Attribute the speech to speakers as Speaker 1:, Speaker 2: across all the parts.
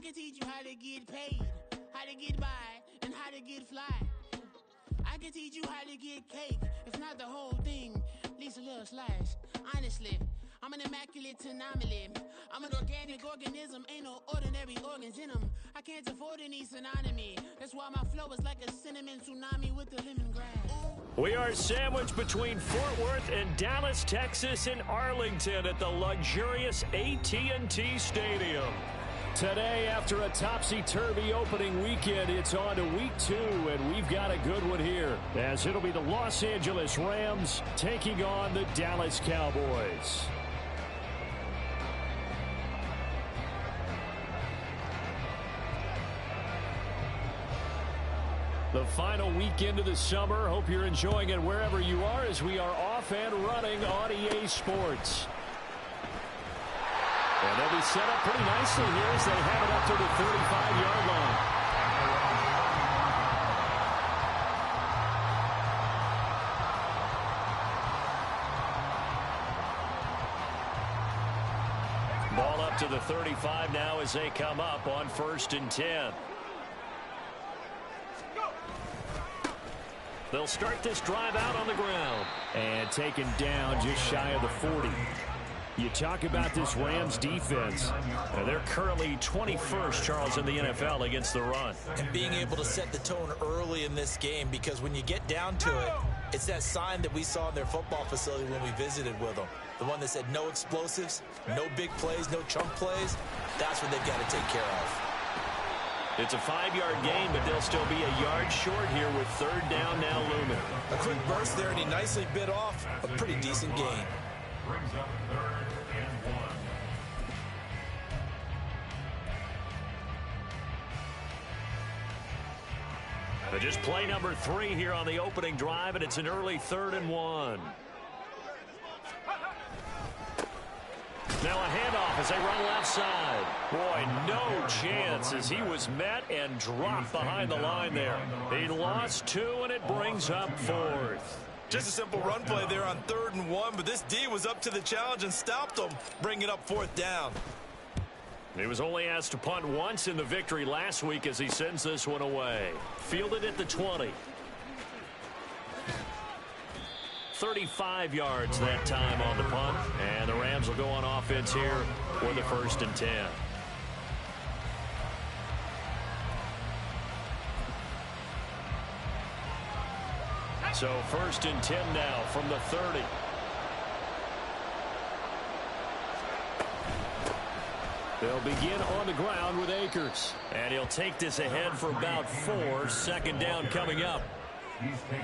Speaker 1: can teach you how to get paid, how to get by, and how to get fly. I can teach you how to get cake, if not the whole thing, at least a little slice. Honestly, I'm an immaculate anomaly. I'm an organic organism, ain't no ordinary organs in them. I can't afford any synonymy. That's why my flow is like a cinnamon tsunami with the lemongrass.
Speaker 2: We are sandwiched between Fort Worth and Dallas, Texas, and Arlington at the luxurious AT&T Stadium. Today, after a topsy-turvy opening weekend, it's on to week 2, and we've got a good one here, as it'll be the Los Angeles Rams taking on the Dallas Cowboys. The final weekend of the summer. Hope you're enjoying it wherever you are, as we are off and running on EA Sports. And they'll be set up pretty nicely here as they have it up to the 35-yard line. Ball up to the 35 now as they come up on 1st and 10. They'll start this drive out on the ground. And taken down just shy of the 40. You talk about this Rams defense. They're currently 21st, Charles, in the NFL against the run.
Speaker 3: And being able to set the tone early in this game, because when you get down to it, it's that sign that we saw in their football facility when we visited with them. The one that said no explosives, no big plays, no chunk plays. That's what they've got to take care of.
Speaker 2: It's a 5-yard gain, but they'll still be a yard short here with 3rd down now looming.
Speaker 3: A quick burst there, and he nicely bit off a pretty decent gain.
Speaker 4: Brings up 3rd and 1.
Speaker 2: Just play number 3 here on the opening drive, and it's an early 3rd and 1. Now a handoff as they run left side. Boy, no chance as he was met and dropped behind the line there. He lost 2, and it brings up 4th.
Speaker 3: Just a simple run play there on 3rd and 1, but this D was up to the challenge and stopped him, bringing up 4th down.
Speaker 2: He was only asked to punt once in the victory last week as he sends this one away. Fielded at the 20. 35 yards that time on the punt, and the Rams will go on offense here with the 1st and 10. So 1st and 10 now from the 30. They'll begin on the ground with Akers. And he'll take this ahead for about 4. 2nd down coming up.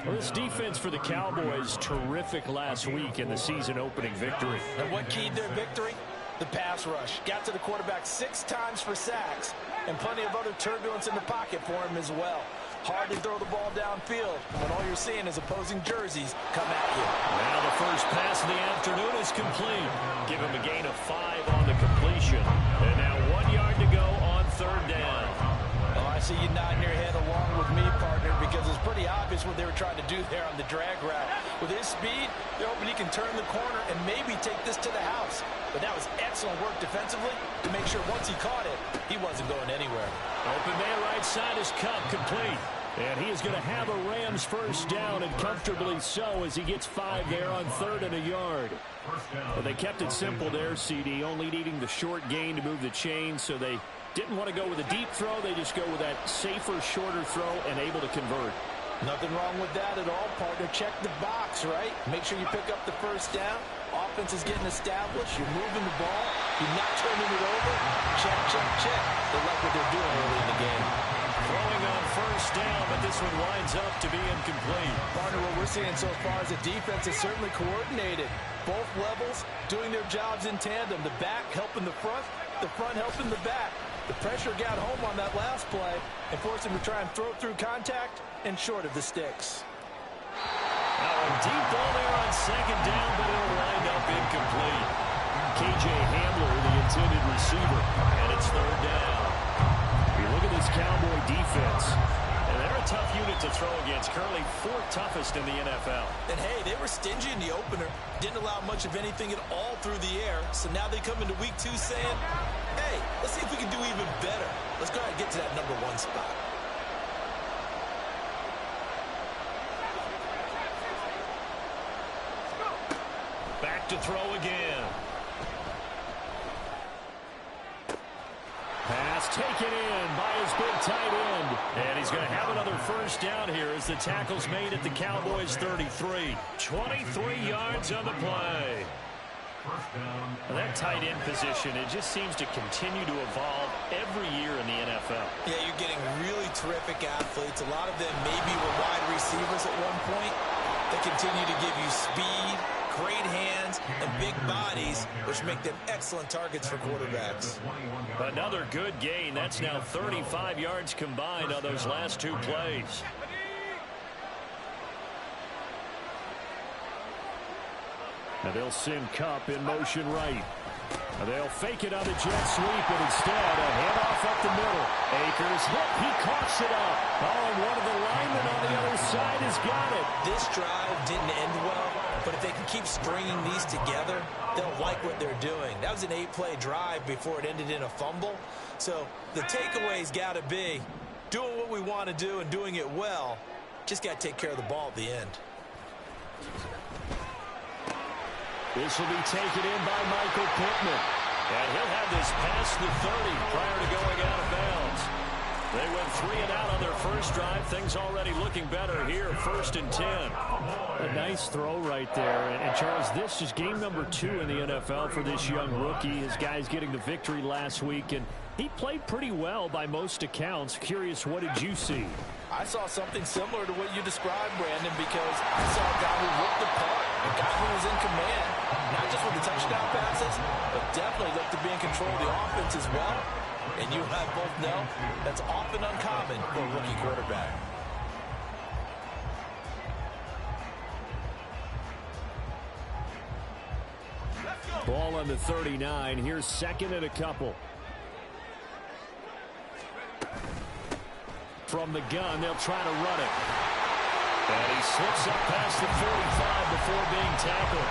Speaker 2: Well, this defense for the Cowboys, terrific last week in the season opening victory.
Speaker 3: And what keyed their victory? The pass rush. Got to the quarterback 6 times for sacks, and plenty of other turbulence in the pocket for him as well. Hard to throw the ball downfield when all you're seeing is opposing jerseys come at you.
Speaker 2: Now the first pass of the afternoon is complete. Give him a gain of 5 on the completion. And now 1 yard to go on 3rd down.
Speaker 3: Oh, I see you nodding your head along with me, partner, because it's pretty obvious what they were trying to do there on the drag route. With his speed, they're hoping he can turn the corner and maybe take this to the house. But that was excellent work defensively to make sure once he caught it, he wasn't going anywhere.
Speaker 2: Open man right side is Cup, complete. And he is going to have a Rams 1st down, and comfortably so, as he gets 5 there on 3rd and a yard. Well, they kept it simple there, CD, only needing the short gain to move the chain, so they didn't want to go with a deep throw. They just go with that safer, shorter throw and able to convert.
Speaker 3: Nothing wrong with that at all, partner. Check the box, right? Make sure you pick up the 1st down. Offense is getting established. You're moving the ball. You're not turning it over. Check, check, check. They like what they're doing early in the game.
Speaker 2: Throwing on 1st down, but this one winds up to be incomplete.
Speaker 3: Partner, what we're seeing so far is the defense is certainly coordinated. Both levels doing their jobs in tandem. The back helping the front helping the back. The pressure got home on that last play and forced him to try and throw through contact and short of the sticks.
Speaker 2: Now a deep ball there on 2nd down, but it'll wind up incomplete. KJ Hamler, the intended receiver, and it's 3rd down. You look at this Cowboy defense, and they're a tough unit to throw against, currently 4th toughest in the NFL.
Speaker 3: And hey, they were stingy in the opener, didn't allow much of anything at all through the air, so now they come into week 2 saying, Hey, let's see if we can do even better. Let's go ahead and get to that number 1 spot.
Speaker 2: Back to throw again. Pass taken in by his big tight end. And he's going to have another first down here as the tackle's made at the Cowboys' 33. 23 yards on the play. Well, that tight end position, it just seems to continue to evolve every year in the NFL.
Speaker 3: Yeah, you're getting really terrific athletes. A lot of them maybe were wide receivers at one point. They continue to give you speed, great hands, and big bodies, which make them excellent targets for quarterbacks.
Speaker 2: Another good gain. That's now 35 yards combined on those last 2 plays. Now they'll send Kupp in motion right. Now they'll fake it on the jet sweep, and instead a handoff up the middle. Akers hit. He coughs it up. Oh, and one of the linemen on the other side has got it.
Speaker 3: This drive didn't end well, but if they can keep stringing these together, they'll like what they're doing. That was an 8-play drive before it ended in a fumble. So the takeaway's got to be doing what we want to do and doing it well. Just got to take care of the ball at the end.
Speaker 2: This will be taken in by Michael Pittman. And he'll have this past the 30 prior to going out of bounds. They went 3 and out on their first drive. Things already looking better here. 1st and 10. A nice throw right there. And Charles, this is game number 2 in the NFL for this young rookie. His guys getting the victory last week. And he played pretty well by most accounts. Curious, what did you see?
Speaker 3: I saw something similar to what you described, Brandon, because I saw a guy who looked the part, a guy who was in command, not just with the touchdown passes, but definitely looked to be in control of the offense as well. And you and I both know that's often uncommon for a rookie quarterback.
Speaker 2: Ball on the 39. Here's 2nd and a couple. From the gun, they'll try to run it. And he slips up past the 45 before being tackled.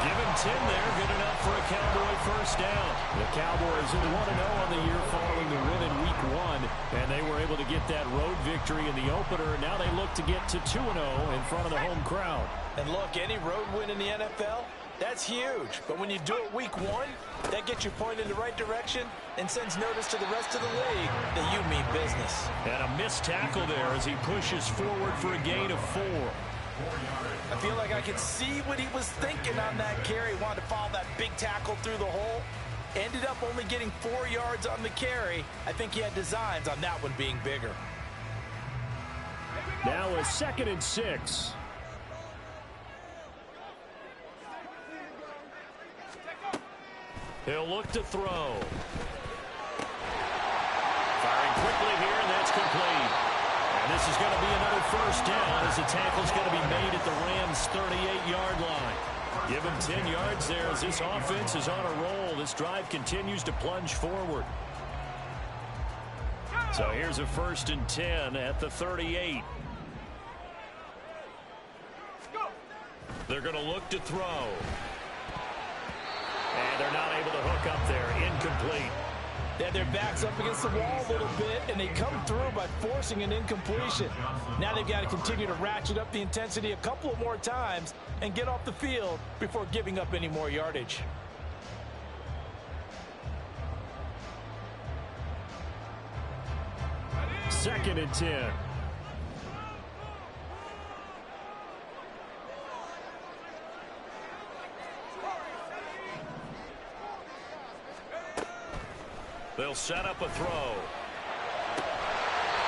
Speaker 2: Give him 10 there, good enough for a Cowboy first down. The Cowboys 1-0 on the year following the win in Week 1, and they were able to get that road victory in the opener. Now they look to get to 2-0 in front of the home crowd.
Speaker 3: And look, any road win in the NFL, that's huge. But when you do it Week 1, that gets you pointed in the right direction and sends notice to the rest of the league that you mean business.
Speaker 2: And a missed tackle there as he pushes forward for a gain of 4.
Speaker 3: I feel like I could see what he was thinking on that carry. Wanted to follow that big tackle through the hole. Ended up only getting 4 yards on the carry. I think he had designs on that one being bigger.
Speaker 2: Now a 2nd and 6. He'll look to throw. Firing quickly here, and that's complete. And this is going to be another first down as the tackle's going to be made at the Rams' 38-yard line. Give him 10 yards there as this offense is on a roll. This drive continues to plunge forward. So here's a 1st and 10 at the 38. They're going to look to throw. And they're not able to hook up there. Incomplete.
Speaker 3: They had their backs up against the wall a little bit, and they come through by forcing an incompletion. Now they've got to continue to ratchet up the intensity a couple of more times and get off the field before giving up any more yardage.
Speaker 2: Second and 10. They'll set up a throw.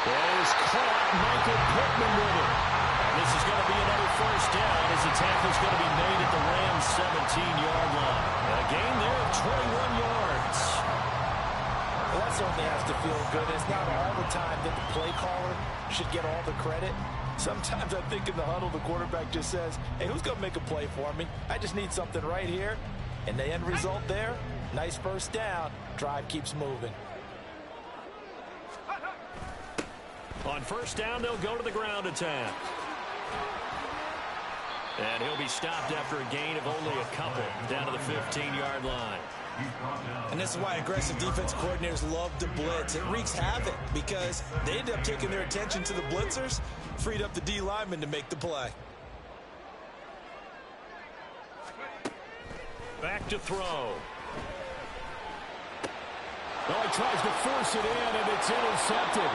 Speaker 2: There's caught Michael Pittman with it. And this is going to be another first down as the tackle's going to be made at the Rams' 17-yard line. And a gain there of 21 yards.
Speaker 3: Well, that certainly has to feel good. It's not all the time that the play caller should get all the credit. Sometimes I think in the huddle, the quarterback just says, hey, who's going to make a play for me? I just need something right here. And the end result there, nice first down. Drive keeps moving.
Speaker 2: On first down, they'll go to the ground attack. And he'll be stopped after a gain of only a couple down to the 15-yard line.
Speaker 3: And this is why aggressive defense coordinators love to blitz. It wreaks havoc because they end up taking their attention to the blitzers, freed up the D lineman to make the play.
Speaker 2: Back to throw. Well, he tries to force it in, and it's intercepted.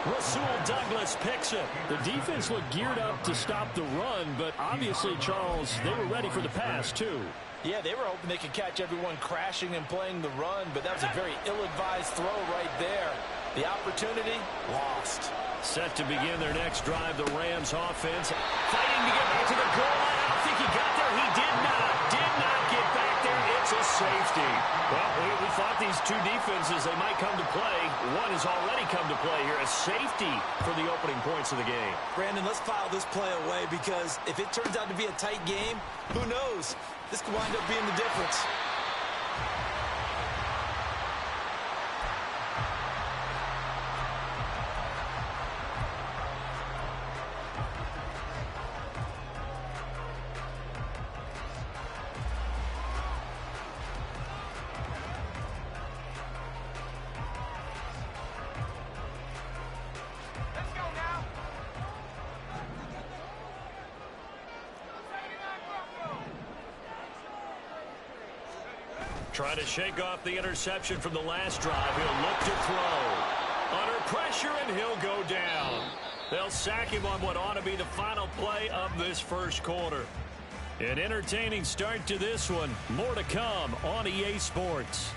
Speaker 2: Rasul Douglas picks it. The defense looked geared up to stop the run, but obviously, Charles, they were ready for the pass, too.
Speaker 3: Yeah, they were hoping they could catch everyone crashing and playing the run, but that was a very ill-advised throw right there. The opportunity, lost.
Speaker 2: Set to begin their next drive, the Rams offense. Fighting to get back to the goal line. I don't think he got there. He did not get back there. It's a safety. Well, we thought these two defenses, they might come to play. One has already come to play here. A safety for the opening points of the game.
Speaker 3: Brandon, let's file this play away because if it turns out to be a tight game, who knows? This could wind up being the difference.
Speaker 2: Trying to shake off the interception from the last drive. He'll look to throw. Under pressure, and he'll go down. They'll sack him on what ought to be the final play of this first quarter. An entertaining start to this one. More to come on EA Sports.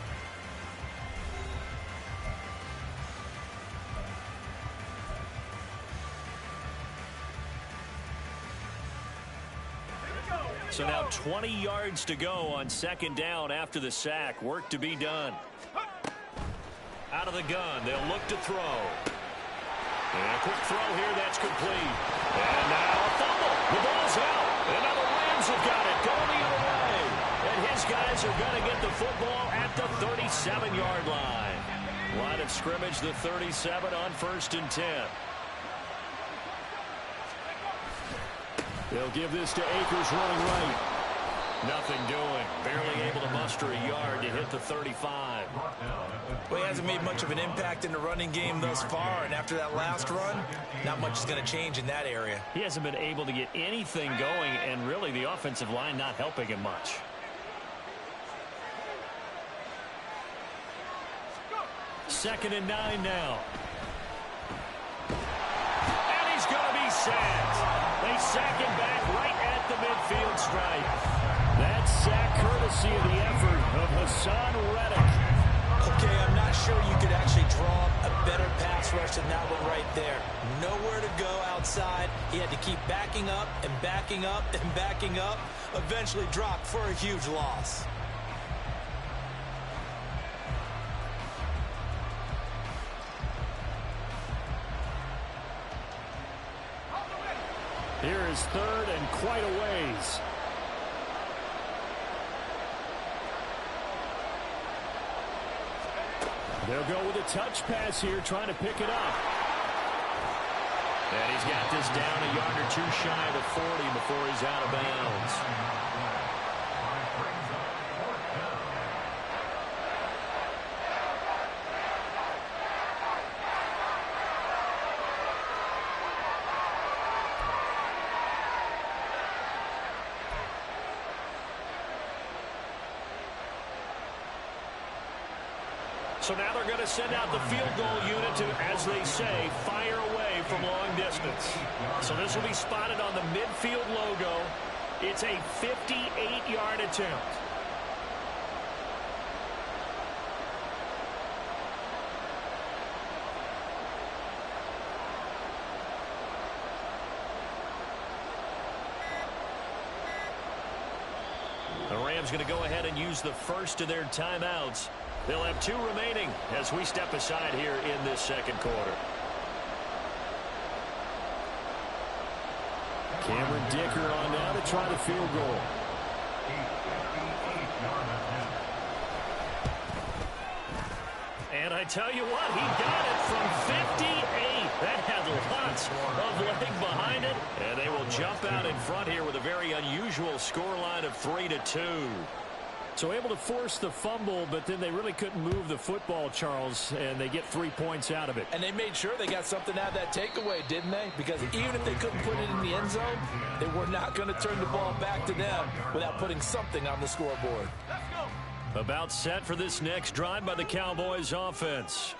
Speaker 2: So now 20 yards to go on second down after the sack. Work to be done. Out of the gun, they'll look to throw. And a quick throw here, that's complete. And now a fumble. The ball's out. And now the Rams have got it. Going the other way. And his guys are going to get the football at the 37-yard line. Line of scrimmage, the 37 on 1st and 10. They'll give this to Akers running right. Nothing doing. Barely able to muster a yard to hit the 35.
Speaker 3: Well, he hasn't made much of an impact in the running game thus far, and after that last run, not much is going to change in that area.
Speaker 2: He hasn't been able to get anything going, and really the offensive line not helping him much. Second and 9 now. And he's going to be sacked. They sack him back right at the midfield stripe. That sack courtesy of the effort of Hassan Reddick.
Speaker 3: Okay, I'm not sure you could actually draw a better pass rush than that one right there. Nowhere to go outside. He had to keep backing up and backing up and backing up. Eventually dropped for a huge loss.
Speaker 2: Here is third and quite a ways. They'll go with a touch pass here, trying to pick it up. And he's got this down a yard or two shy of the 40 before he's out of bounds. So now they're going to send out the field goal unit to, as they say, fire away from long distance. So this will be spotted on the midfield logo. It's a 58-yard attempt. The Rams going to go ahead and use the first of their timeouts. They'll have 2 remaining as we step aside here in this second quarter. Cameron Dicker on now to try the field goal. And I tell you what, he got it from 58. That had lots of leg behind it, and they will jump out in front here with a very unusual scoreline of 3-2. So able to force the fumble, but then they really couldn't move the football, Charles, and they get 3 points out of it.
Speaker 3: And they made sure they got something out of that takeaway, didn't they? Because even if they couldn't put it in the end zone, they were not going to turn the ball back to them without putting something on the scoreboard.
Speaker 2: About set for this next drive by the Cowboys offense.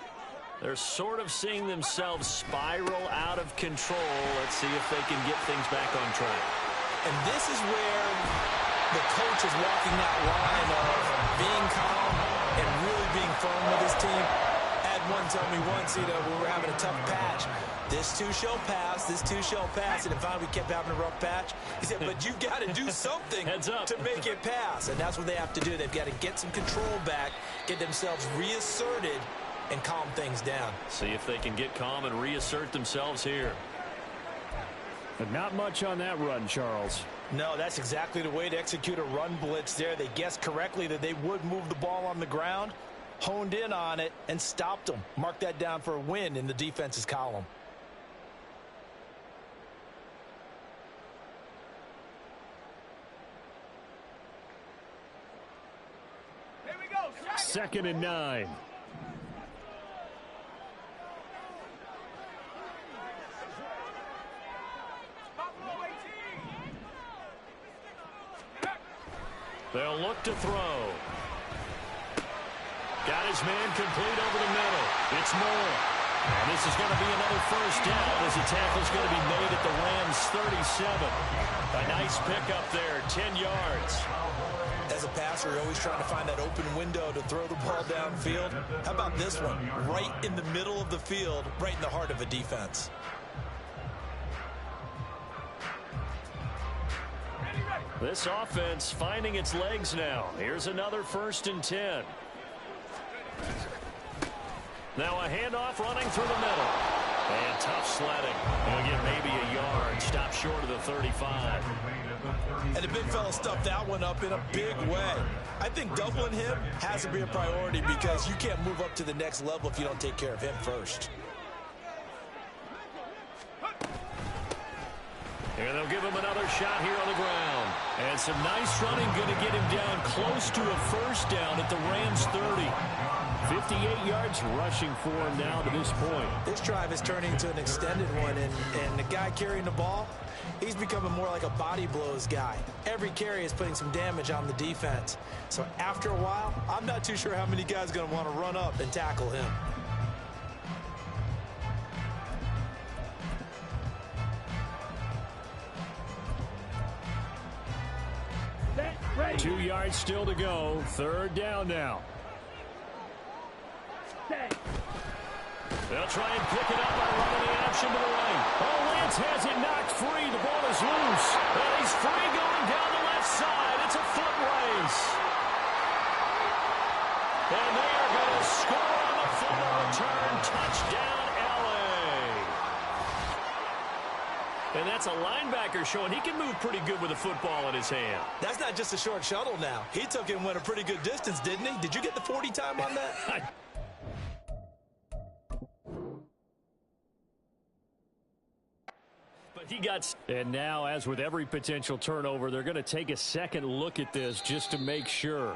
Speaker 2: They're sort of seeing themselves spiral out of control. Let's see if they can get things back on track.
Speaker 3: And this is where the coach is walking that line of being calm and really being firm with his team. I had one tell me once, we were having a tough patch. This too shall pass, this too shall pass. And finally we kept having a rough patch. He said, but you've got to do something to make it pass. And that's what they have to do. They've got to get some control back, get themselves reasserted, and calm things down.
Speaker 2: See if they can get calm and reassert themselves here.
Speaker 5: But not much on that run, Charles.
Speaker 3: No, that's exactly the way to execute a run blitz there. They guessed correctly that they would move the ball on the ground, honed in on it, and stopped them. Mark that down for a win in the defense's column.
Speaker 1: Here we go.
Speaker 5: 2nd and 9.
Speaker 2: They'll look to throw. Got his man complete over the middle. It's Moore. And this is going to be another first down as the tackle's going to be made at the Rams' 37. A nice pickup there, 10 yards.
Speaker 3: As a passer, you're always trying to find that open window to throw the ball downfield. How about this one? Right in the middle of the field, right in the heart of a defense.
Speaker 2: This offense finding its legs now. Here's another 1st and 10. Now a handoff running through the middle. And tough sledding. He'll get maybe a yard. Stop short of the 35.
Speaker 3: And the big fella stuffed that one up in a big way. I think doubling him has to be a priority because you can't move up to the next level if you don't take care of him first.
Speaker 2: And they'll give him another shot here on the ground. And some nice running, going to get him down close to a first down at the Rams' 30. 58 yards rushing for him now to this point.
Speaker 3: This drive is turning into an extended one, and the guy carrying the ball, he's becoming more like a body blows guy. Every carry is putting some damage on the defense. So after a while, I'm not too sure how many guys are going to want to run up and tackle him.
Speaker 5: 2 yards still to go. 3rd down now.
Speaker 2: They'll try and pick it up by running the option to the right. Oh, Lance has it knocked free. The ball is loose. And he's free going down the left side. It's a foot race. And they are going to score on the fumble return. Touchdown, and that's a linebacker showing he can move pretty good with a football in his hand.
Speaker 3: That's not just a short shuttle now. He took it and went a pretty good distance, didn't he? Did you get the 40 time on that?
Speaker 2: But he got...
Speaker 5: And now, as with every potential turnover, they're going to take a second look at this just to make sure.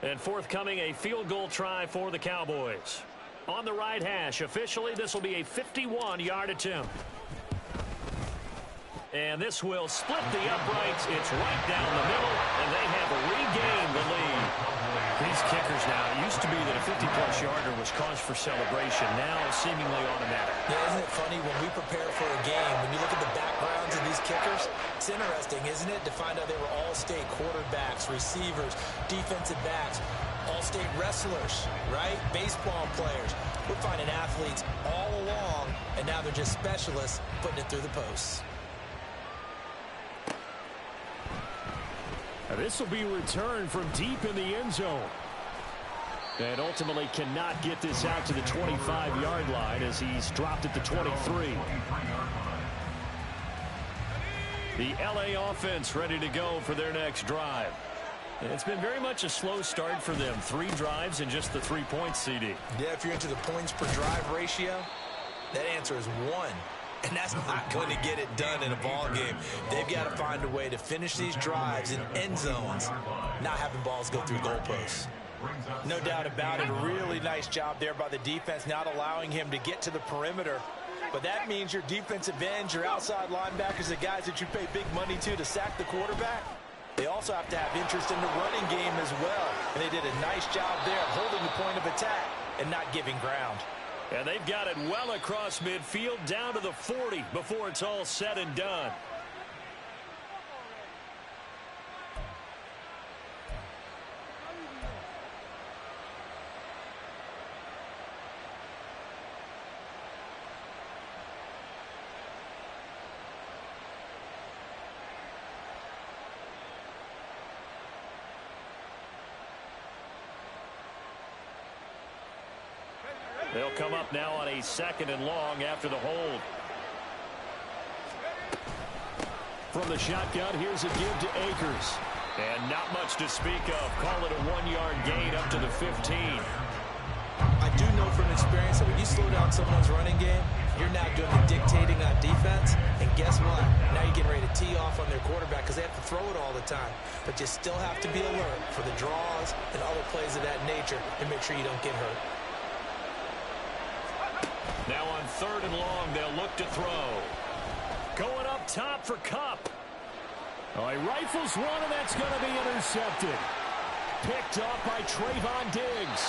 Speaker 2: And forthcoming, a field goal try for the Cowboys. On the right hash, officially, this will be a 51-yard attempt. And this will split the uprights. It's right down the middle, and they have regained the lead. These kickers now, it used to be that a 50-plus yarder was cause for celebration. Now seemingly automatic.
Speaker 3: Yeah, isn't it funny when we prepare for a game, when you look at the backgrounds of these kickers, it's interesting, isn't it, to find out they were all-state quarterbacks, receivers, defensive backs, all-state wrestlers, right? Baseball players. We're finding athletes all along, and now they're just specialists putting it through the posts.
Speaker 5: This will be returned from deep in the end zone. And ultimately cannot get this out to the 25-yard line as he's dropped at the 23.
Speaker 2: The LA offense ready to go for their next drive. It's been very much a slow start for them. 3 drives and just the 3 points, CD.
Speaker 3: Yeah, if you're into the points per drive ratio, that answer is 1. And that's not going to get it done in a ball game. They've got to find a way to finish these drives in end zones, not having balls go through goalposts. No doubt about it. A really nice job there by the defense, not allowing him to get to the perimeter. But that means your defensive ends, your outside linebackers, the guys that you pay big money to sack the quarterback, they also have to have interest in the running game as well. And they did a nice job there of holding the point of attack and not giving ground.
Speaker 2: And they've got it well across midfield down to the 40 before it's all said and done. They'll come up now on a 2nd and long after the hold. From the shotgun, here's a give to Akers. And not much to speak of. Call it a 1-yard gain up to the 15.
Speaker 3: I do know from experience that when you slow down someone's running game, you're now doing the dictating on defense. And guess what? Now you're getting ready to tee off on their quarterback because they have to throw it all the time. But you still have to be alert for the draws and other plays of that nature and make sure you don't get hurt.
Speaker 2: Now on 3rd and long, they'll look to throw. Going up top for Kupp. Oh, he rifles one, and that's going to be intercepted. Picked off by Trayvon Diggs.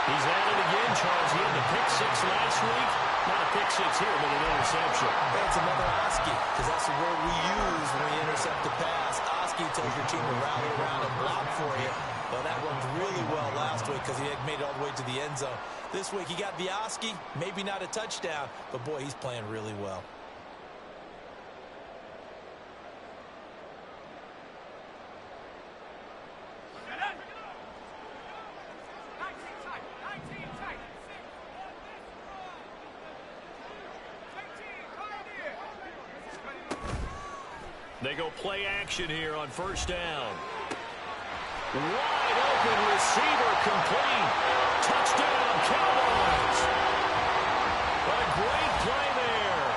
Speaker 2: He's at it again, Charles. He had the pick 6 last week. Not a pick 6 here, but an interception.
Speaker 3: That's another Oski, because that's the word we use when we intercept the pass. Oski tells your team to rally around and block for you. Well, that worked really well last week because he had made it all the way to the end zone. This week he got the Oski, maybe not a touchdown, but boy, he's playing really well.
Speaker 2: They go play action here on 1st down. Wide open receiver complete. Touchdown, Cowboys. What a great play there.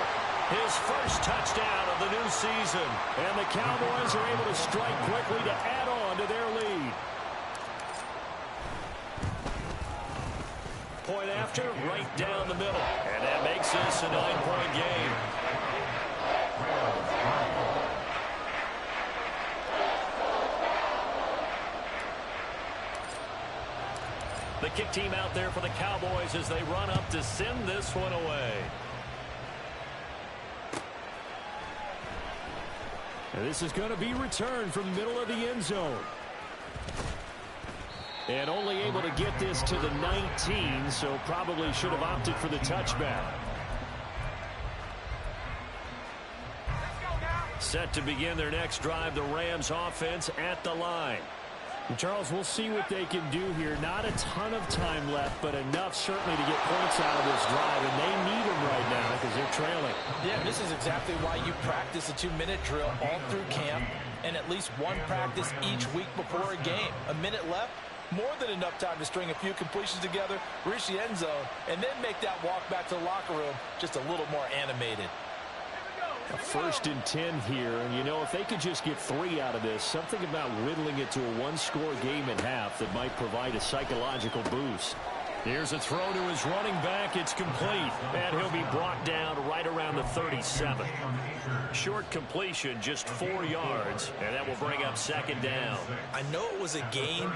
Speaker 2: His first touchdown of the new season. And the Cowboys are able to strike quickly to add on to their lead. Point after, right down the middle. And that makes this a 9-point game. The kick team out there for the Cowboys as they run up to send this one away. And this is going to be returned from the middle of the end zone. And only able to get this to the 19, so probably should have opted for the touchback. Set to begin their next drive, the Rams offense at the line. Charles, we'll see what they can do here. Not a ton of time left, but enough certainly to get points out of this drive, and they need them right now because they're trailing.
Speaker 3: Yeah, this is exactly why you practice a 2-minute drill all through camp and at least one practice each week before a game. A minute left, more than enough time to string a few completions together, reach the end zone, and then make that walk back to the locker room just a little more animated.
Speaker 2: A 1st and 10 here, and you know, if they could just get 3 out of this, something about whittling it to a 1-score game at half that might provide a psychological boost. Here's a throw to his running back. It's complete, and he'll be brought down right around the 37. Short completion, just 4 yards, and that will bring up 2nd down.
Speaker 3: I know it was a gain,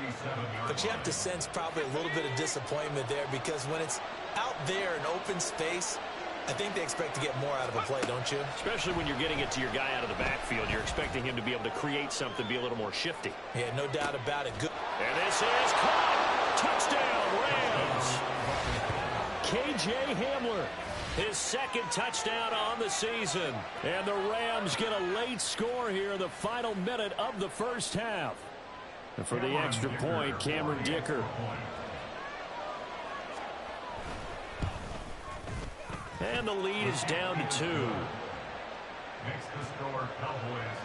Speaker 3: but you have to sense probably a little bit of disappointment there because when it's out there in open space, I think they expect to get more out of a play, don't you?
Speaker 2: Especially when you're getting it to your guy out of the backfield. You're expecting him to be able to create something, be a little more shifty.
Speaker 3: Yeah, no doubt about it. Good.
Speaker 2: And this is caught. Touchdown, Rams. K.J. Hamler, his 2nd touchdown on the season. And the Rams get a late score here in the final minute of the 1st half. And for the extra point, Cameron Dicker. And the lead is down to 2.
Speaker 4: Makes the score Cowboys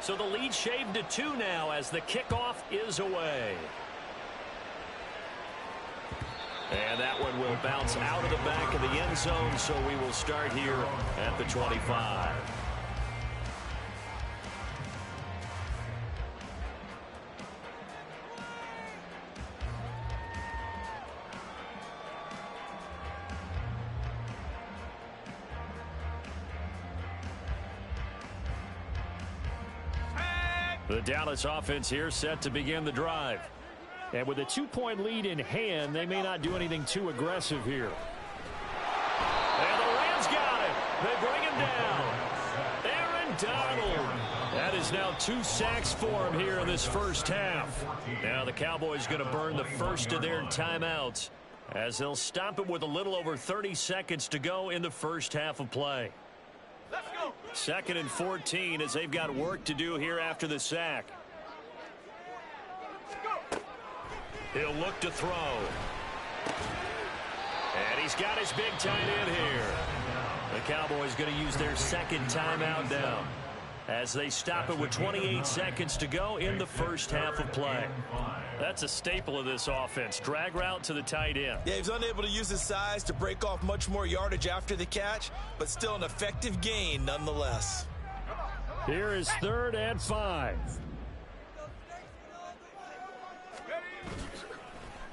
Speaker 2: So the lead shaved to 2 now as the kickoff is away. And that one will bounce out of the back of the end zone, so we will start here at the 25. The Dallas offense here set to begin the drive. And with a 2-point lead in hand, they may not do anything too aggressive here. And the Rams got it. They bring him down. Aaron Donald. That is now 2 sacks for him here in this first half. Now the Cowboys going to burn the first of their timeouts as they'll stop it with a little over 30 seconds to go in the first half of play.
Speaker 3: Let's go.
Speaker 2: 2nd and 14 as they've got work to do here after the sack. He'll look to throw. And he's got his big tight end here. The Cowboys going to use their second timeout now as they stop it with 28 seconds to go in the first half of play. That's a staple of this offense. Drag route to the tight end.
Speaker 3: Yeah, he's unable to use his size to break off much more yardage after the catch, but still an effective gain nonetheless.
Speaker 5: Here is 3rd and 5.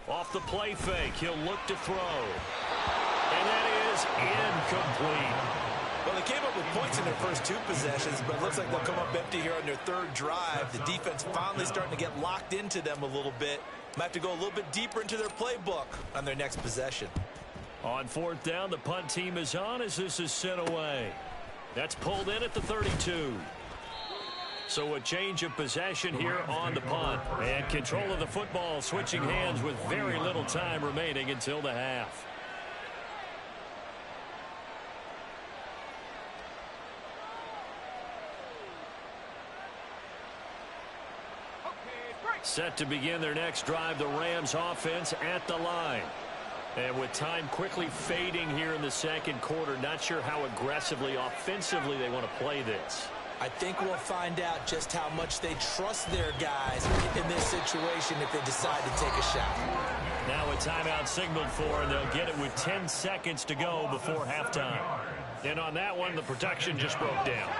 Speaker 2: Off the play fake, he'll look to throw. And that is incomplete.
Speaker 3: Well, they came up with points in their first 2 possessions, but it looks like they'll come up empty here on their 3rd drive. The defense finally starting to get locked into them a little bit. Might have to go a little bit deeper into their playbook on their next possession.
Speaker 2: On 4th down, the punt team is on as this is sent away. That's pulled in at the 32. So a change of possession here on the punt. And control of the football switching hands with very little time remaining until the half. Set to begin their next drive, the Rams offense at the line. And with time quickly fading here in the second quarter, not sure how aggressively, offensively they want to play this.
Speaker 3: I think we'll find out just how much they trust their guys in this situation if they decide to take a shot.
Speaker 2: Now a timeout signaled for, and they'll get it with 10 seconds to go before halftime. And on that one, the protection just broke down.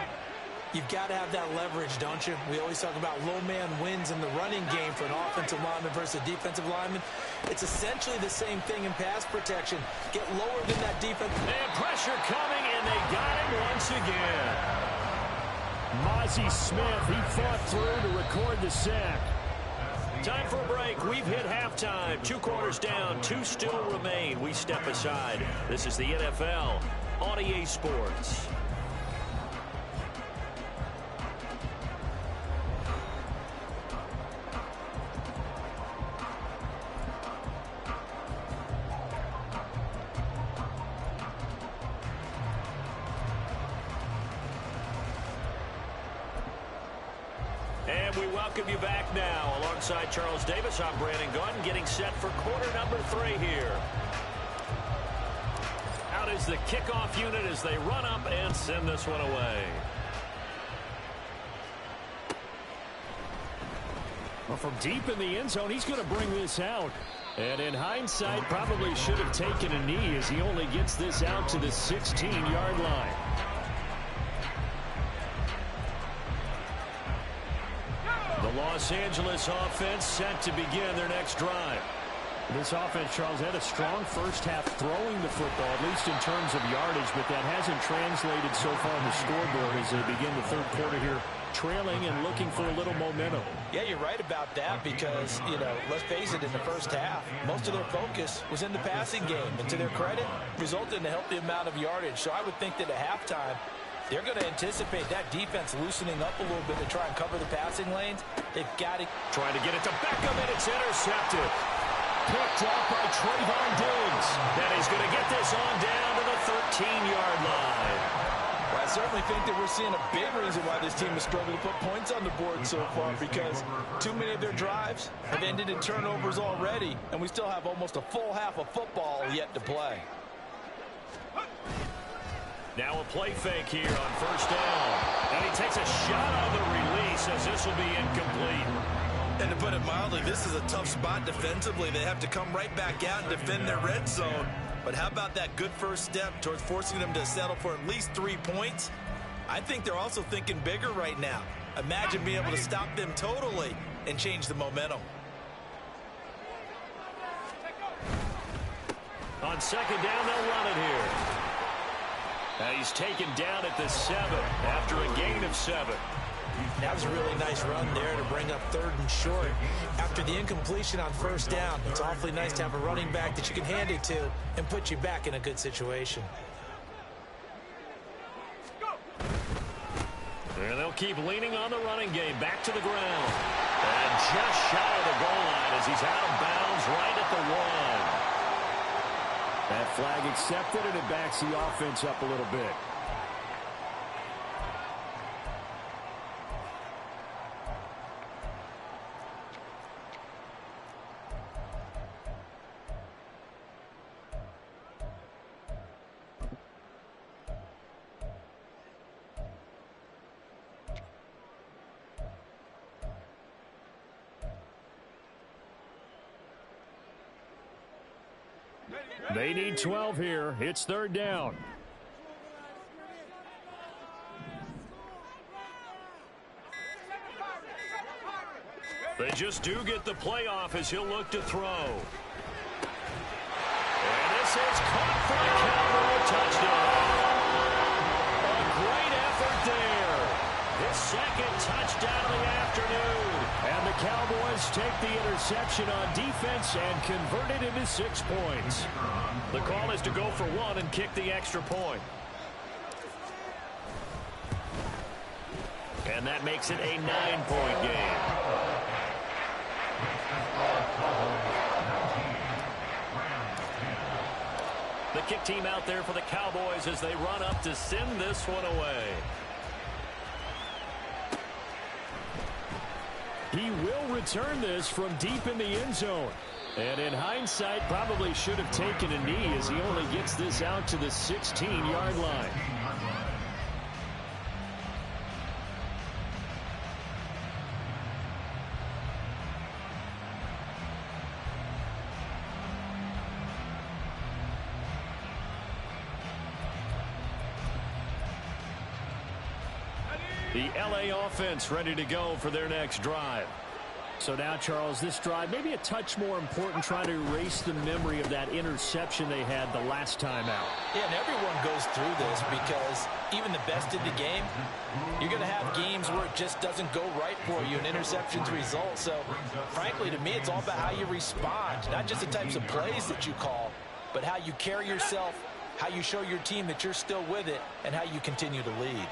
Speaker 3: You've got to have that leverage, don't you? We always talk about low man wins in the running game for an offensive lineman versus a defensive lineman. It's essentially the same thing in pass protection. Get lower than that defense.
Speaker 2: And pressure coming, and they got him once again.
Speaker 5: Mozzie Smith, he fought through to record the sack.
Speaker 2: Time for a break. We've hit halftime. 2 quarters down, 2 still remain. We step aside. This is the NFL on EA Sports. We welcome you back now. Alongside Charles Davis, I'm Brandon Gunn, getting set for quarter number 3 here. Out is the kickoff unit as they run up and send this one away.
Speaker 5: Well, from deep in the end zone, he's going to bring this out. And in hindsight, probably should have taken a knee as he only gets this out to the 16-yard line.
Speaker 2: The Los Angeles offense set to begin their next drive.
Speaker 5: This offense, Charles, had a strong first half throwing the football, at least in terms of yardage, but that hasn't translated so far on the scoreboard as they begin the 3rd quarter here, trailing and looking for a little momentum.
Speaker 3: Yeah, you're right about that because, you know, let's face it, in the first half, most of their focus was in the passing game. And to their credit, resulted in a healthy amount of yardage. So I would think that at halftime, they're going to anticipate that defense loosening up a little bit to try and cover the passing lanes. They've got to...
Speaker 2: Trying to get it to Beckham, and it's intercepted.
Speaker 5: Picked up by Trayvon Diggs.
Speaker 2: And he's going to get this on down to the 13-yard line.
Speaker 3: Well, I certainly think that we're seeing a big reason why this team has struggled to put points on the board so far, because too many of their drives have ended in turnovers already, and we still have almost a full half of football yet to play.
Speaker 2: Now a play fake here on first down. And he takes a shot on the release as this will be incomplete.
Speaker 3: And to put it mildly, this is a tough spot defensively. They have to come right back out and defend their red zone. But how about that good first step towards forcing them to settle for at least 3 points? I think they're also thinking bigger right now. Imagine being able to stop them totally and change the momentum.
Speaker 2: On second down, they'll run it here. Now he's taken down at the 7 after a gain of 7.
Speaker 3: That was a really nice run there to bring up 3rd and short. After the incompletion on first down, it's awfully nice to have a running back that you can hand it to and put you back in a good situation.
Speaker 2: And they'll keep leaning on the running game. Back to the ground. And just shy of the goal line as he's out of bounds right at the 1.
Speaker 5: That flag accepted, and it backs the offense up a little bit. They need 12 here. It's 3rd down.
Speaker 2: They just do get the playoff as he'll look to throw. And this is caught for a Cowboy touchdown. A great effort there. His 2nd touchdown of the afternoon. And the Cowboys take the interception on defense and convert it into 6 points. The call is to go for 1 and kick the extra point. And that makes it a 9-point game. The kick team out there for the Cowboys as they run up to send this one away.
Speaker 5: He will return this from deep in the end zone. And in hindsight, probably should have taken a knee as he only gets this out to the 16-yard line.
Speaker 2: The LA offense ready to go for their next drive.
Speaker 5: So now, Charles, this drive maybe a touch more important, trying to erase the memory of that interception they had the last time out.
Speaker 3: Yeah, and everyone goes through this because even the best in the game, you're going to have games where it just doesn't go right for you and interceptions result. So, frankly, to me, it's all about how you respond, not just the types of plays that you call, but how you carry yourself, how you show your team that you're still with it, and how you continue to lead.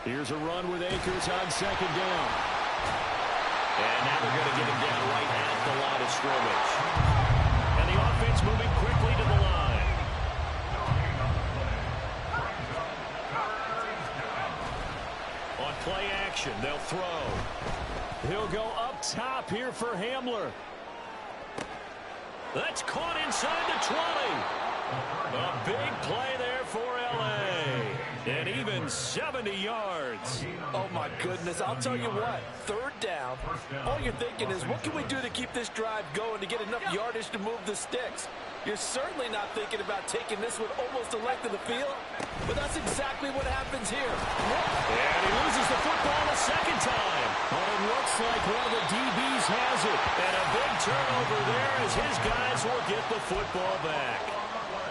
Speaker 5: Here's a run with Akers on second down.
Speaker 2: And now they're going to get him down right at the line of scrimmage. And the offense moving quickly to the line. On play action, they'll throw.
Speaker 5: He'll go up top here for Hamler.
Speaker 2: That's caught inside the 20. A big play there for L.A. And even 70 yards.
Speaker 3: Oh, my goodness. I'll tell you what. 3rd down. All you're thinking is, what can we do to keep this drive going to get enough yardage to move the sticks? You're certainly not thinking about taking this one almost the length of the field. But that's exactly what happens here.
Speaker 2: And he loses the football a 2nd time.
Speaker 5: Well, it looks like one of the DBs has it.
Speaker 2: And a big turnover there as his guys will get the football back.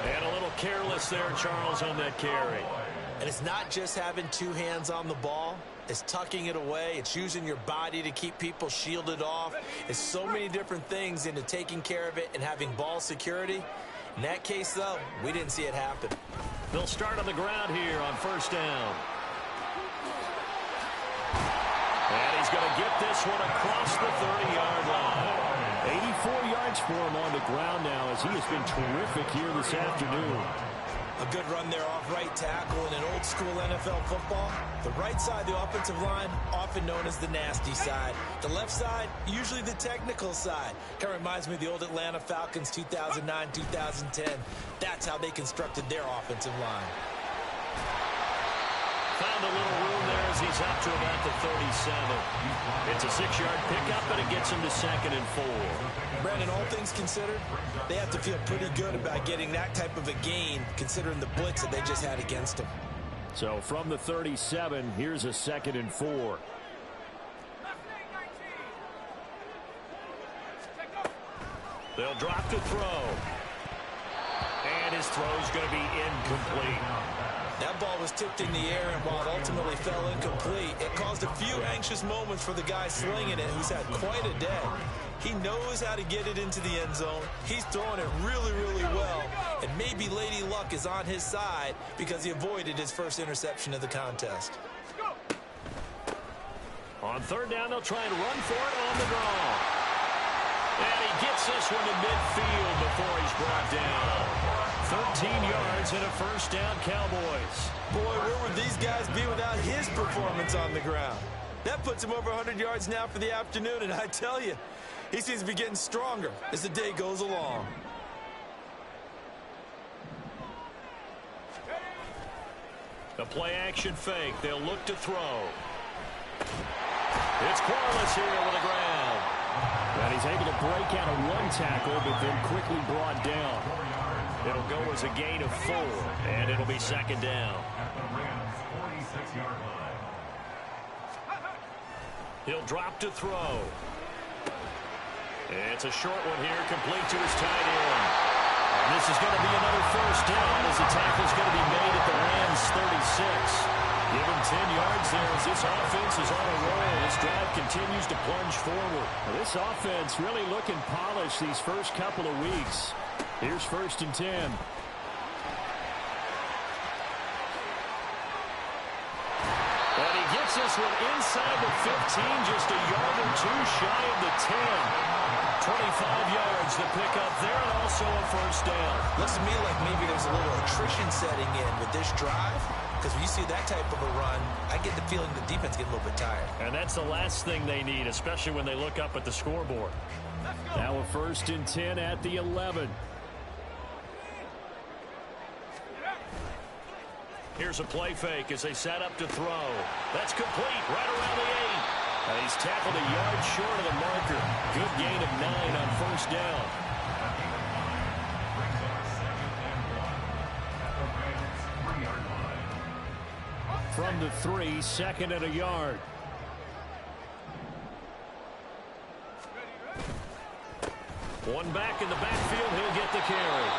Speaker 2: And a little careless there, Charles, on that carry.
Speaker 3: And it's not just having 2 hands on the ball. It's tucking it away. It's using your body to keep people shielded off. It's so many different things into taking care of it and having ball security. In that case, though, we didn't see it happen.
Speaker 2: They'll start on the ground here on first down. And he's going to get this one across the 30-yard line.
Speaker 5: 84 yards for him on the ground now as he has been terrific here this afternoon.
Speaker 3: A good run there off right tackle in an old-school NFL football. The right side of the offensive line, often known as the nasty side. The left side, usually the technical side. Kind of reminds me of the old Atlanta Falcons 2009, 2010. That's how they constructed their offensive line.
Speaker 2: Found a little room there as he's up to about the 37. It's a 6-yard pickup, and it gets him to 2nd and 4.
Speaker 3: Brandon, all things considered, they have to feel pretty good about getting that type of a gain, considering the blitz that they just had against them.
Speaker 5: So from the 37, here's a 2nd and 4.
Speaker 2: They'll drop to throw. And his throw's going to be incomplete.
Speaker 3: That ball was tipped in the air, and while it ultimately fell incomplete, it caused a few anxious moments for the guy slinging it, who's had quite a day. He knows how to get it into the end zone. He's throwing it really, really well, and maybe Lady Luck is on his side because he avoided his first interception of the contest.
Speaker 2: On 3rd down, they'll try and run for it on the draw. And he gets this one to midfield before he's brought down. 13 yards and a 1st down, Cowboys.
Speaker 3: Boy, where would these guys be without his performance on the ground? That puts him over 100 yards now for the afternoon, and I tell you, he seems to be getting stronger as the day goes along.
Speaker 2: The play-action fake. They'll look to throw. It's Corliss here with the ground.
Speaker 5: And he's able to break out of one tackle, but then quickly brought down.
Speaker 2: It'll go as a gain of 4, and it'll be 2nd down. He'll drop to throw. It's a short one here, complete to his tight end. And this is going to be another 1st down as the tackle's going to be made at the Rams' 36. Give him 10 yards there as this offense is on a roll. This drive continues to plunge forward.
Speaker 5: Well, this offense really looking polished these first couple of weeks. Here's 1st and 10.
Speaker 2: And he gets this one inside the 15, just a yard or 2 shy of the 10. 25 yards to pick up there, and also a 1st down.
Speaker 3: Looks to me like maybe there's a little attrition setting in with this drive, because when you see that type of a run, I get the feeling the defense gets a little bit tired.
Speaker 2: And that's the last thing they need, especially when they look up at the scoreboard.
Speaker 5: Now a 1st and 10 at the 11.
Speaker 2: Here's a play fake as they set up to throw. That's complete right around the 8. And he's tackled a yard short of the marker. Good gain of 9 on 1st down.
Speaker 5: From the 3, 2nd and a yard.
Speaker 2: One back in the backfield, he'll get the carry.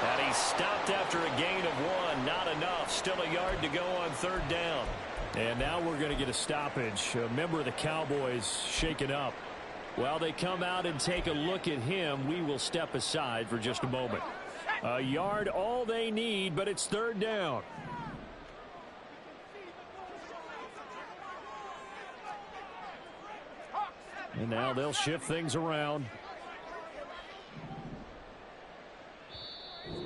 Speaker 2: And he's stopped after a gain of 1. Not enough. Still a yard to go on 3rd down.
Speaker 5: And now we're going to get a stoppage. A member of the Cowboys shaken up. While they come out and take a look at him, we will step aside for just a moment. A yard all they need, but it's 3rd down. And now they'll shift things around.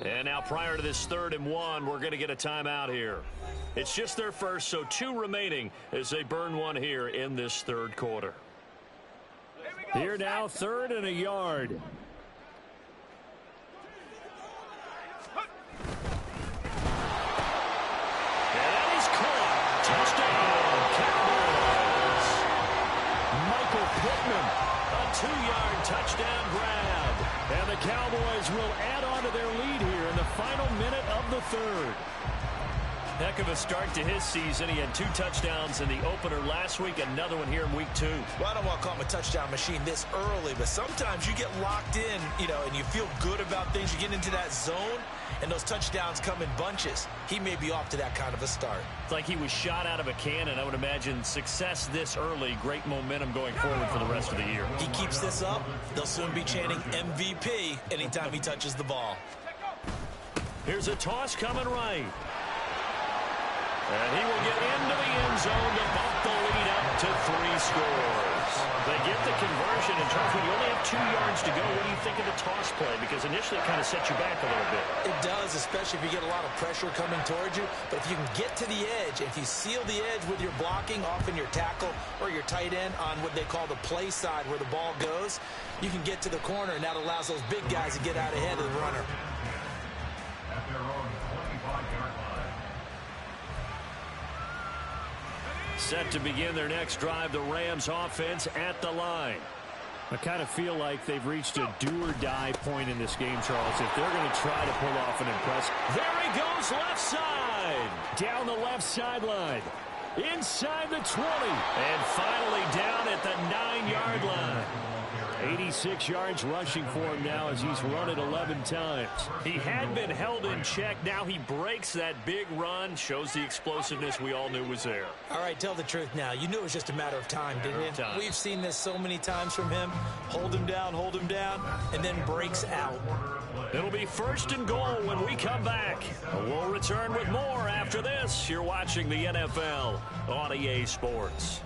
Speaker 2: And now prior to this 3rd and 1, we're going to get a timeout here. It's just their first, so 2 remaining as they burn one here in this 3rd quarter.
Speaker 5: Here now, 3rd and a yard.
Speaker 2: And that is caught. Touchdown, Cowboys. Michael Pittman, a 2-yard touchdown grab.
Speaker 5: And the Cowboys will add on to their lead here in the final minute of the 3rd.
Speaker 2: Heck of a start to his season. He had 2 touchdowns in the opener last week, another one here in week 2.
Speaker 3: Well, I don't want to call him a touchdown machine this early, but sometimes you get locked in, and you feel good about things. You get into that zone, and those touchdowns come in bunches. He may be off to that kind of a start.
Speaker 2: It's like he was shot out of a cannon. I would imagine success this early, great momentum going forward for the rest of the year.
Speaker 3: He keeps this up, they'll soon be chanting MVP anytime he touches the ball.
Speaker 2: Here's a toss coming right. And he will get into the end zone to bump the lead up to 3 scores. They get the conversion. In terms when you only have 2 yards to go, what do you think of the toss play? Because initially it kind of sets you back a little bit.
Speaker 3: It does, especially if you get a lot of pressure coming towards you. But if you can get to the edge, if you seal the edge with your blocking, often your tackle or your tight end on what they call the play side where the ball goes, you can get to the corner, and that allows those big guys to get out ahead of the runner.
Speaker 4: At their own 25-yard line.
Speaker 2: Set to begin their next drive, the Rams offense at the line.
Speaker 5: I kind of feel like they've reached a do-or-die point in this game, Charles. If they're going to try to pull off an impress.
Speaker 2: There he goes, left side. Down the left sideline. Inside the 20. And finally down at the 9-yard line. 86 yards rushing for him now as he's run it 11 times. He had been held in check. Now he breaks that big run. Shows the explosiveness we all knew was there.
Speaker 3: All right, tell the truth now. You knew it was just a matter of time, didn't you? We've seen this so many times from him. Hold him down, and then breaks out.
Speaker 2: It'll be 1st and goal when we come back. We'll return with more after this. You're watching the NFL on EA Sports.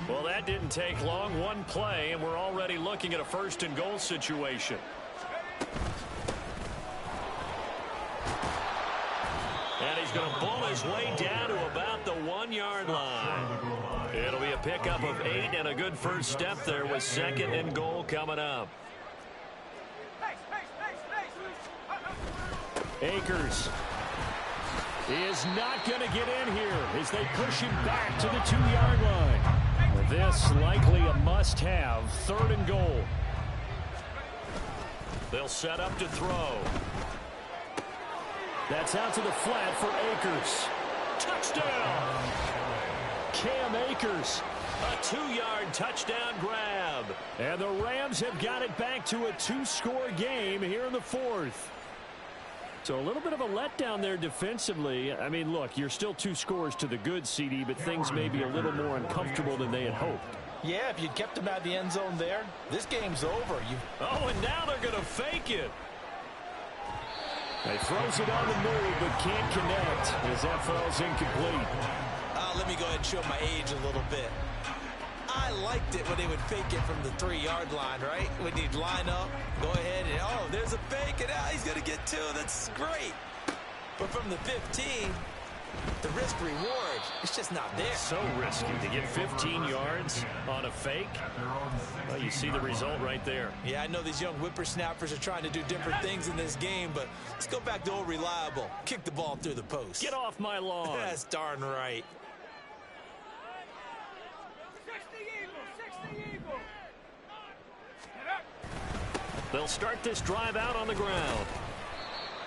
Speaker 2: Well, that didn't take long. One play, and we're already looking at a 1st and goal situation. And he's going to bull his way down to about the 1-yard line. It'll be a pickup of 8 and a good first step there with 2nd and goal coming up. Akers is not going to get in here as they push him back to the 2-yard line. This likely a must-have 3rd and goal. They'll set up to throw. That's out to the flat for Akers. Touchdown! Cam Akers, a 2-yard touchdown grab. And the Rams have got it back to a 2-score game here in the 4th. So a little bit of a letdown there defensively. I mean, look, you're still 2 scores to the good, CD, but things may be a little more uncomfortable than they had hoped.
Speaker 3: Yeah, if you'd kept them out of the end zone there, this game's over.
Speaker 2: Oh, and now they're going to fake it. He throws it on the move, but can't connect as that falls incomplete.
Speaker 3: Let me go ahead and show my age a little bit. I liked it when they would fake it from the 3-yard line, right? When you'd line up, go ahead, and oh, there's a fake, and he's going to get 2. That's great. But from the 15, the risk-reward, it's just not there.
Speaker 2: So risky to get 15 yards on a fake. Well, you see the result right there.
Speaker 3: Yeah, I know these young whippersnappers are trying to do different things in this game, but let's go back to old reliable. Kick the ball through the post.
Speaker 2: Get off my lawn.
Speaker 3: That's darn right.
Speaker 2: They'll start this drive out on the ground.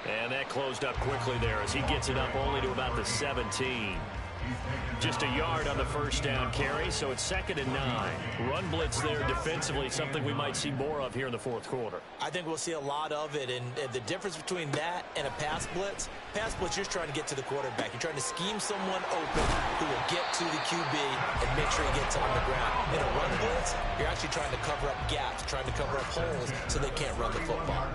Speaker 2: And that closed up quickly there as he gets it up only to about the 17. Just a yard on the first down carry, so it's 2nd and 9. Run blitz there defensively, something we might see more of here in the 4th quarter.
Speaker 3: I think we'll see a lot of it, and the difference between that and a pass blitz, you're just trying to get to the quarterback. You're trying to scheme someone open who will get to the QB and make sure he gets on the ground. In a run blitz, you're actually trying to cover up gaps, trying to cover up holes so they can't run the football.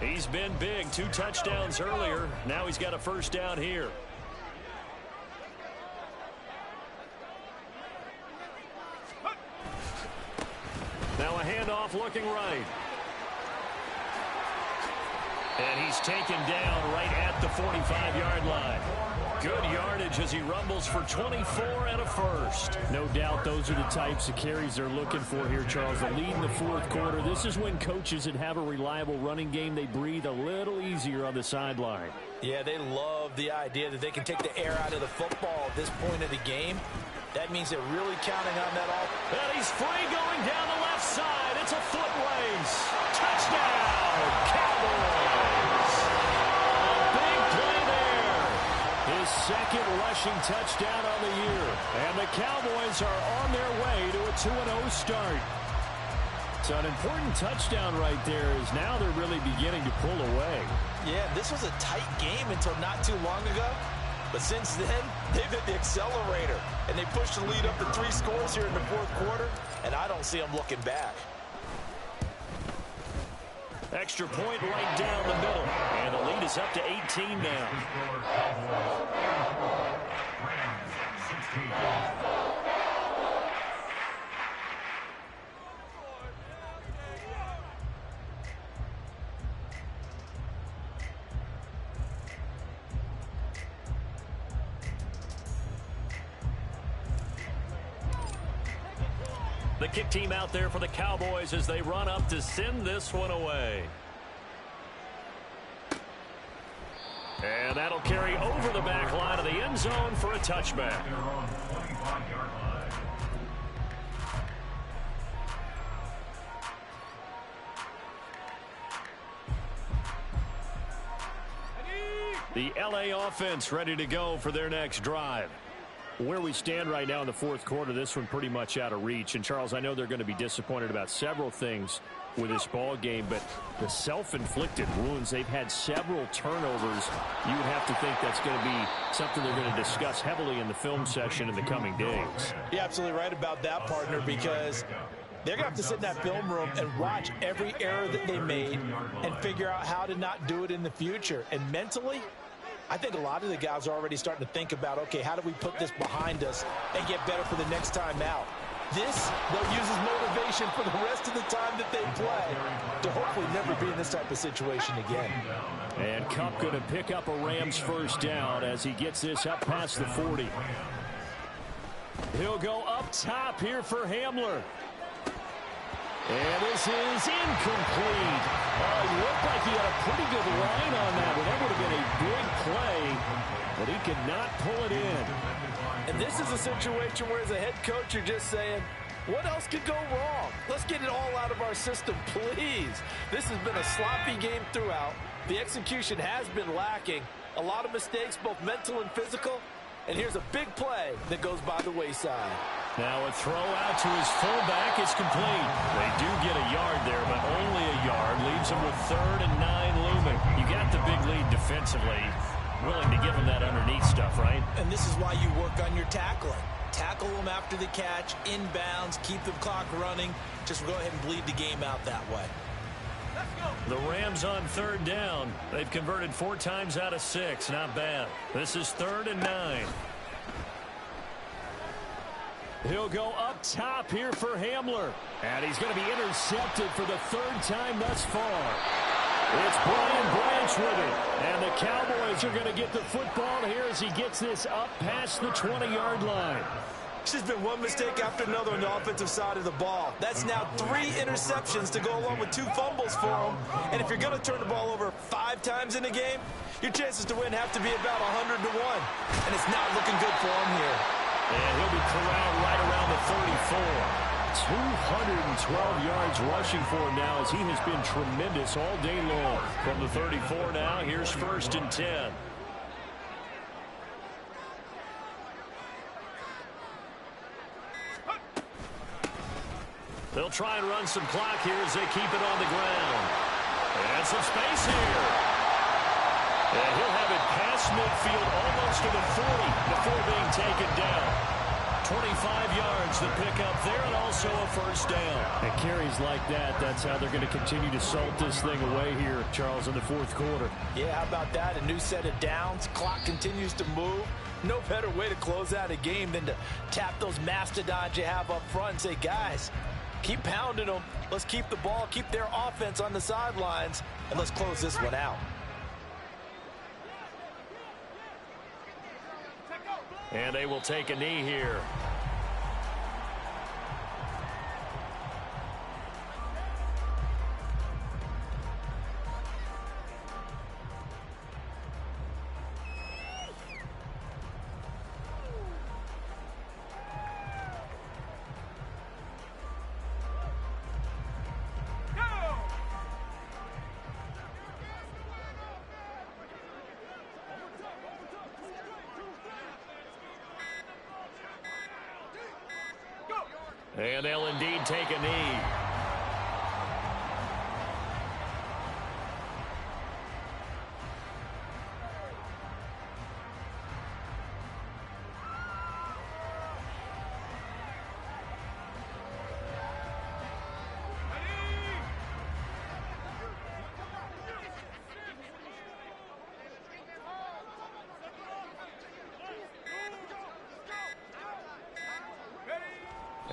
Speaker 2: He's been big. 2 touchdowns earlier. Now he's got a first down here. Now a handoff looking right. And he's taken down right at the 45-yard line. Good yardage as he rumbles for 24 and a first.
Speaker 5: No doubt those are the types of carries they're looking for here, Charles. The lead in the fourth quarter. This is when coaches that have a reliable running game, they breathe a little easier on the sideline.
Speaker 3: Yeah, they love the idea that they can take the air out of the football at this point of the game. That means they're really counting on that off.
Speaker 2: And he's free going down the left side. It's a foot race. Touchdown, Cowboys. A big play there. His second rushing touchdown on the year. And the Cowboys are on their way to a 2-0 start. So an important touchdown right there is now they're really beginning to pull away.
Speaker 3: Yeah, this was a tight game until not too long ago. But since then, they've hit the accelerator. And they pushed the lead up to 3 scores here in the fourth quarter. And I don't see them looking back.
Speaker 2: Extra point right down the middle. And the lead is up to 18 now. The kick team out there for the Cowboys as they run up to send this one away. And that'll carry over the back line of the end zone for a touchback. The LA offense ready to go for their next drive. Where we stand right now in the fourth quarter, this one pretty much out of reach. And, Charles, I know they're going to be disappointed about several things with this ball game, but the self-inflicted wounds, they've had several turnovers. You would have to think that's going to be something they're going to discuss heavily in the film session in the coming days.
Speaker 3: You're absolutely right about that, partner, because they're going to have to sit in that film room and watch every error that they made and figure out how to not do it in the future. And mentally, I think a lot of the guys are already starting to think about, okay, how do we put this behind us and get better for the next time out? This, they'll use as motivation for the rest of the time that they play to hopefully never be in this type of situation again.
Speaker 5: And Kupp going to pick up a Rams first down as he gets this up past the 40. He'll go up top here for Hamler. And this is incomplete. It looked like he had a pretty good line on that, but that would have been a big play, but he could not pull it in.
Speaker 3: And this is a situation where, as a head coach, you're just saying, what else could go wrong? Let's get it all out of our system, please. This has been a sloppy game throughout. The execution has been lacking. A lot of mistakes, both mental and physical. And here's a big play that goes by the wayside.
Speaker 2: Now a throw out to his fullback is complete. They do get a yard there, but only a yard. Leaves them with 3rd and 9 looming. You got the big lead defensively. Willing to give them that underneath stuff, right?
Speaker 3: And this is why you work on your tackling. Tackle them after the catch, inbounds, keep the clock running. Just go ahead and bleed the game out that way.
Speaker 2: The Rams on 3rd down. They've converted 4 times out of 6. Not bad. This is 3rd and 9. He'll go up top here for Hamler. And he's going to be intercepted for the 3rd time thus far. It's Brian Branch with it. And the Cowboys are going to get the football here as he gets this up past the 20-yard line.
Speaker 3: It's just been one mistake after another on the offensive side of the ball. That's now 3 interceptions to go along with 2 fumbles for him. And if you're going to turn the ball over 5 times in a game, your chances to win have to be about 100 to 1. And it's not looking good for him here.
Speaker 2: And he'll be corralled right around the 34.
Speaker 5: 212 yards rushing for him now as he has been tremendous all day long.
Speaker 2: From the 34 now, here's 1st and 10. They'll try and run some clock here as they keep it on the ground. And some space here. And he'll have it past midfield almost to the 40 before being taken down. 25 yards the pickup there, and also a 1st down.
Speaker 5: And carries like that, that's how they're going to continue to salt this thing away here, Charles, in the 4th quarter.
Speaker 3: Yeah, how about that? A new set of downs. Clock continues to move. No better way to close out a game than to tap those mastodons you have up front and say, guys, keep pounding them. Let's keep the ball, keep their offense on the sidelines, and let's close this one out.
Speaker 2: And they will take a knee here. And they'll indeed take a knee.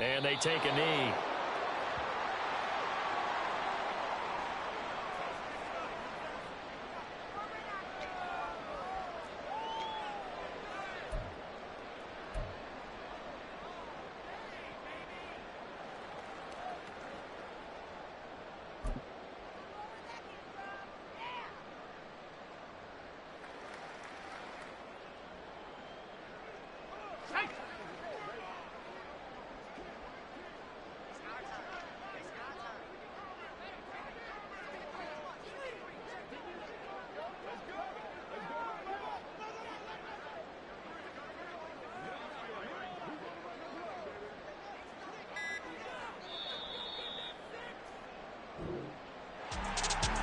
Speaker 2: And they take a knee.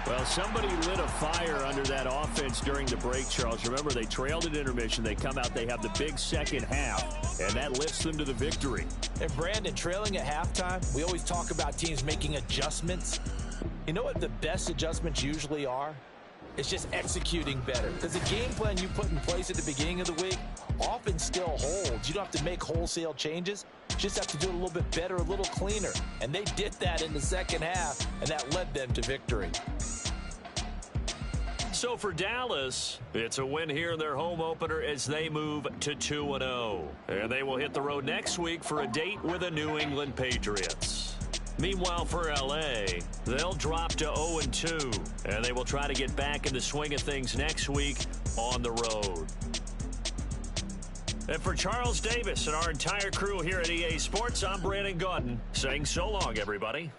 Speaker 2: Well, somebody lit a fire under that offense during the break, Charles. Remember, they trailed at intermission. They come out, they have the big second half, and that lifts them to the victory.
Speaker 3: And, Brandon, trailing at halftime, we always talk about teams making adjustments. You know what the best adjustments usually are? It's just executing better. Because the game plan you put in place at the beginning of the week often still holds. You don't have to make wholesale changes. You just have to do it a little bit better, a little cleaner. And they did that in the second half, and that led them to victory.
Speaker 2: So for Dallas, it's a win here in their home opener as they move to 2-0. And they will hit the road next week for a date with the New England Patriots. Meanwhile, for L.A., they'll drop to 0-2, and they will try to get back in the swing of things next week on the road. And for Charles Davis and our entire crew here at EA Sports, I'm Brandon Gaudin saying so long, everybody.